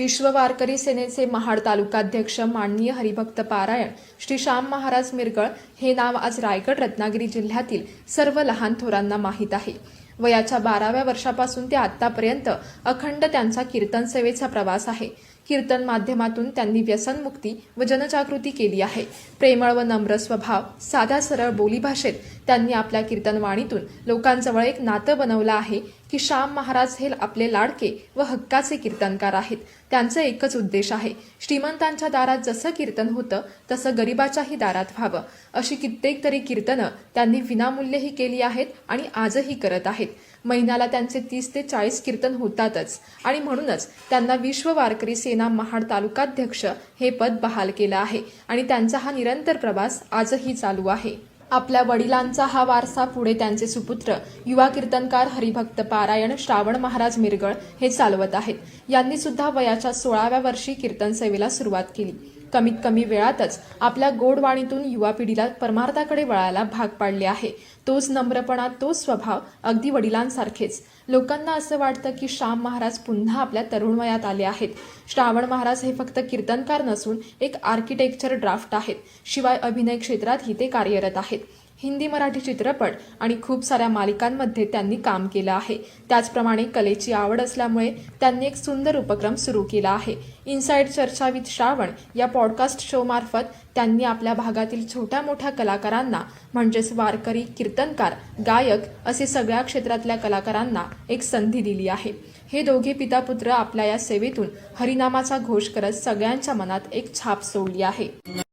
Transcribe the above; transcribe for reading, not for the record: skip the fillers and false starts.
विश्व वारकरी सेनेचे महाड तालुकाध्यक्ष माननीय हरिभक्त पारायण श्री श्याम महाराज मिरगळ हे नाव आज रायगड रत्नागिरी जिल्ह्यातील सर्व लहान थोरांना माहीत आहे। वयाच्या 12व्या वर्षापासून ते आतापर्यंत अखंड त्यांचा कीर्तन सेवेचा प्रवास आहे। कीर्तन माध्यमातून त्यांनी व्यसनमुक्ती व जनजागृती केली आहे। प्रेमळ व नम्र स्वभाव, साध्या सरळ बोलीभाषेत त्यांनी आपल्या कीर्तनवाणीतून लोकांजवळ एक नातं बनवलं आहे की श्याम महाराज हे आपले लाडके व हक्काचे कीर्तनकार आहेत। त्यांचा एकच उद्देश आहे, श्रीमंतांच्या दारात जसं कीर्तन होतं तसं गरिबाच्याही दारात व्हावं। अशी कित्येक तरी कीर्तनं त्यांनी विनामूल्यही केली आहेत आणि आजही करत आहेत। महिन्याला त्यांचे 30 ते 40 कीर्तन होतातच आणि म्हणूनच त्यांना विश्व वारकरी सेना महाड तालुकाध्यक्ष हे पद बहाल केलं आहे आणि त्यांचा हा निरंतर प्रवास आजही चालू आहे। आपल्या वडिलांचा हा वारसा पुढे त्यांचे सुपुत्र युवा कीर्तनकार हरिभक्त पारायण श्रावण महाराज मिरगळ हे चालवत आहेत। यांनी सुद्धा वयाच्या 16व्या वर्षी कीर्तन सेवेला सुरुवात केली। कमीत कमी वेळातच आपल्या गोडवाणीतून युवा पिढीला परमार्थाकडे वळायला भाग पाडले आहे। तोच नम्रपणा, तोच स्वभाव अगदी वडिलांसारखेच। लोकांना असं वाटतं की श्याम महाराज पुन्हा आपल्या तरुण वयात आले आहेत। श्रावण महाराज हे फक्त कीर्तनकार नसून एक आर्किटेक्चर ड्राफ्ट आहेत। शिवाय अभिनय क्षेत्रातही ते कार्यरत आहेत। हिंदी, मराठी चित्रपट आणि खूप साऱ्या मालिकांमध्ये त्यांनी काम केलं आहे। त्याचप्रमाणे कलेची आवड असल्यामुळे त्यांनी एक सुंदर उपक्रम सुरू केला आहे। इनसाइड चर्चा विथ श्रावण या पॉडकास्ट शो मार्फत त्यांनी आपल्या भागातील छोट्या मोठ्या कलाकारांना म्हणजेच वारकरी, कीर्तनकार, गायक असे सगळ्या क्षेत्रातल्या कलाकारांना एक संधी दिली आहे। हे दोघे पिता-पुत्र आपल्या या सेवेतून हरिनामाचा घोष करत सगळ्यांच्या मनात एक छाप सोडली आहे।